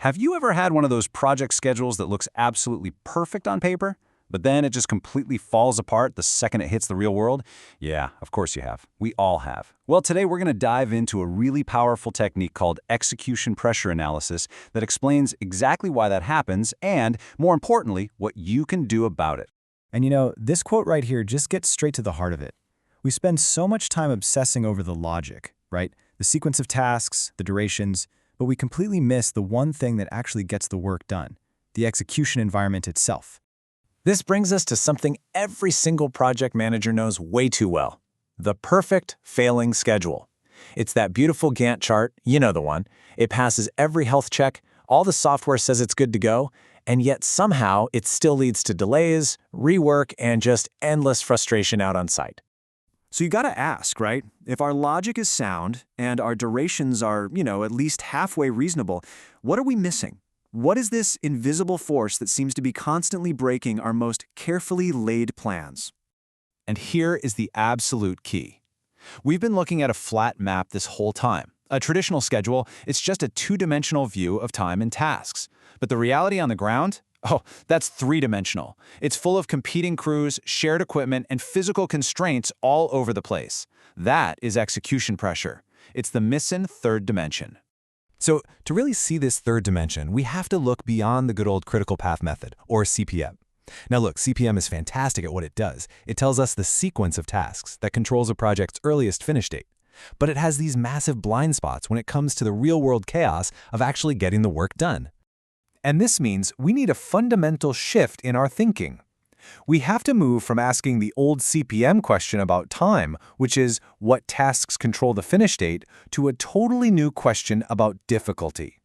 Have you ever had one of those project schedules that looks absolutely perfect on paper, but then it just completely falls apart the second it hits the real world? Yeah, of course you have. We all have. Well, today we're going to dive into a really powerful technique called execution pressure analysis that explains exactly why that happens and, more importantly, what you can do about it. And this quote right here just gets straight to the heart of it. We spend so much time obsessing over the logic, right? The sequence of tasks, the durations, but we completely miss the one thing that actually gets the work done, the execution environment itself. This brings us to something every single project manager knows way too well: the perfect failing schedule. It's that beautiful Gantt chart, you know the one. It passes every health check, all the software says it's good to go, and yet somehow it still leads to delays, rework, and just endless frustration out on site. So you gotta ask, right? If our logic is sound and our durations are, at least halfway reasonable, what are we missing? What is this invisible force that seems to be constantly breaking our most carefully laid plans? And here is the absolute key. We've been looking at a flat map this whole time. A traditional schedule, it's just a two-dimensional view of time and tasks. But the reality on the ground? Oh, that's three-dimensional. It's full of competing crews, shared equipment, and physical constraints all over the place. That is execution pressure. It's the missing third dimension. So to really see this third dimension, we have to look beyond the good old critical path method, or CPM. Now look, CPM is fantastic at what it does. It tells us the sequence of tasks that controls a project's earliest finish date. But it has these massive blind spots when it comes to the real-world chaos of actually getting the work done. And this means we need a fundamental shift in our thinking. We have to move from asking the old CPM question about time, which is what tasks control the finish date, to a totally new question about difficulty.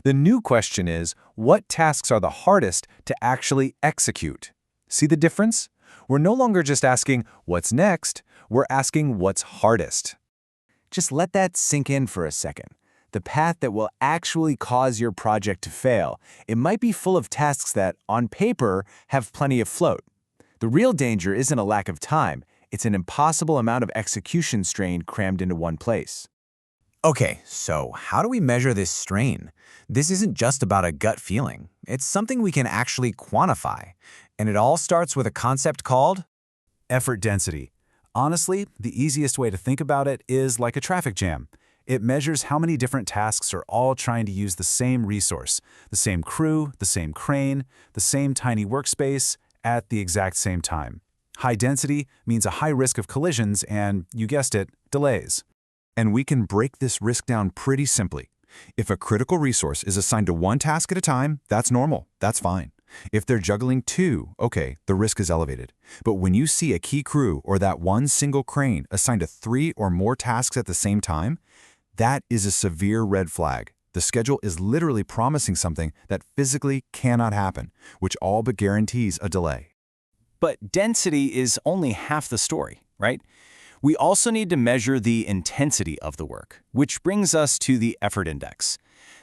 The new question is, what tasks are the hardest to actually execute? See the difference? We're no longer just asking, what's next? We're asking, what's hardest? Just let that sink in for a second. The path that will actually cause your project to fail, it might be full of tasks that, on paper, have plenty of float. The real danger isn't a lack of time, it's an impossible amount of execution strain crammed into one place. Okay, so how do we measure this strain? This isn't just about a gut feeling. It's something we can actually quantify. And it all starts with a concept called Effort density. Honestly, the easiest way to think about it is like a traffic jam. It measures how many different tasks are all trying to use the same resource, the same crew, the same crane, the same tiny workspace, at the exact same time. High density means a high risk of collisions and, you guessed it, delays. And we can break this risk down pretty simply. If a critical resource is assigned to one task at a time, that's normal, that's fine. If they're juggling two, okay, the risk is elevated. But when you see a key crew or that one single crane assigned to 3 or more tasks at the same time, that is a severe red flag. The schedule is literally promising something that physically cannot happen, which all but guarantees a delay. But density is only half the story, right? We also need to measure the intensity of the work, which brings us to the effort index.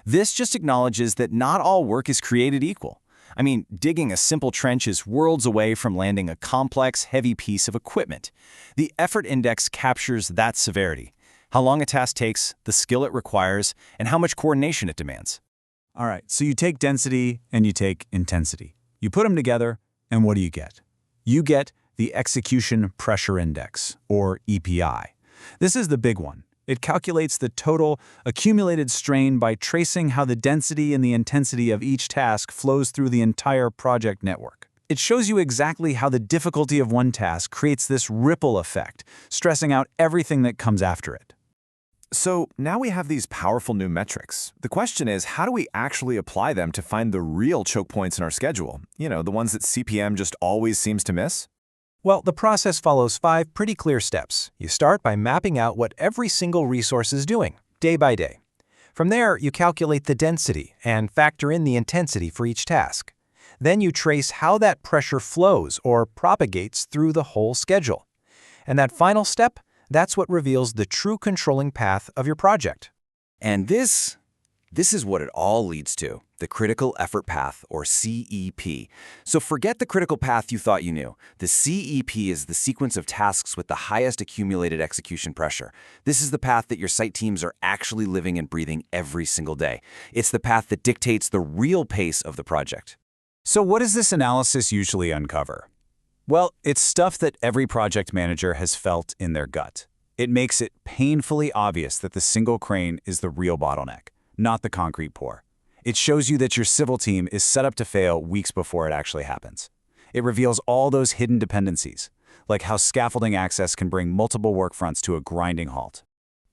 This just acknowledges that not all work is created equal. I mean, digging a simple trench is worlds away from landing a complex, heavy piece of equipment. The effort index captures that severity: how long a task takes, the skill it requires, and how much coordination it demands. All right, so you take density and you take intensity. You put them together, and what do you get? You get the Execution Pressure Index, or EPI. This is the big one. It calculates the total accumulated strain by tracing how the density and the intensity of each task flows through the entire project network. It shows you exactly how the difficulty of one task creates this ripple effect, stressing out everything that comes after it. So now we have these powerful new metrics. The question is, how do we actually apply them to find the real choke points in our schedule? The ones that CPM just always seems to miss? Well, the process follows 5 pretty clear steps. You start by mapping out what every single resource is doing, day by day. From there, you calculate the density and factor in the intensity for each task. Then you trace how that pressure flows or propagates through the whole schedule. And that final step, that's what reveals the true controlling path of your project. And this This is what it all leads to, the critical effort path, or CEP. So forget the critical path you thought you knew. The CEP is the sequence of tasks with the highest accumulated execution pressure. This is the path that your site teams are actually living and breathing every single day. It's the path that dictates the real pace of the project. So what does this analysis usually uncover? Well, it's stuff that every project manager has felt in their gut. It makes it painfully obvious that the single crane is the real bottleneck, not the concrete pour. It shows you that your civil team is set up to fail weeks before it actually happens. It reveals all those hidden dependencies, like how scaffolding access can bring multiple work fronts to a grinding halt.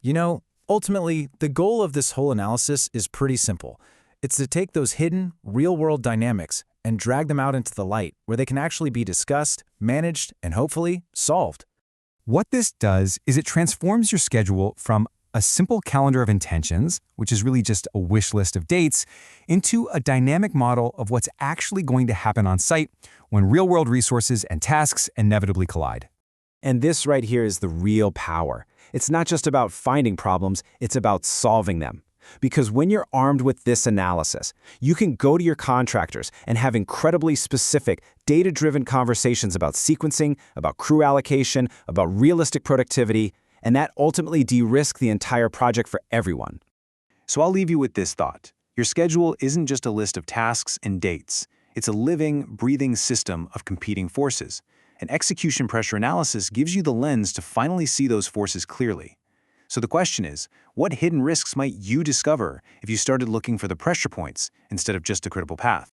You know, ultimately, the goal of this whole analysis is pretty simple. It's to take those hidden, real-world dynamics and drag them out into the light where they can actually be discussed, managed, and hopefully solved. What this does is it transforms your schedule from a simple calendar of intentions, which is really just a wish list of dates, into a dynamic model of what's actually going to happen on site when real-world resources and tasks inevitably collide. And this right here is the real power. It's not just about finding problems, it's about solving them. Because when you're armed with this analysis, you can go to your contractors and have incredibly specific, data-driven conversations about sequencing, about crew allocation, about realistic productivity, and that ultimately de-risk the entire project for everyone. So I'll leave you with this thought. Your schedule isn't just a list of tasks and dates. It's a living, breathing system of competing forces. And execution pressure analysis gives you the lens to finally see those forces clearly. So the question is, what hidden risks might you discover if you started looking for the pressure points instead of just a critical path?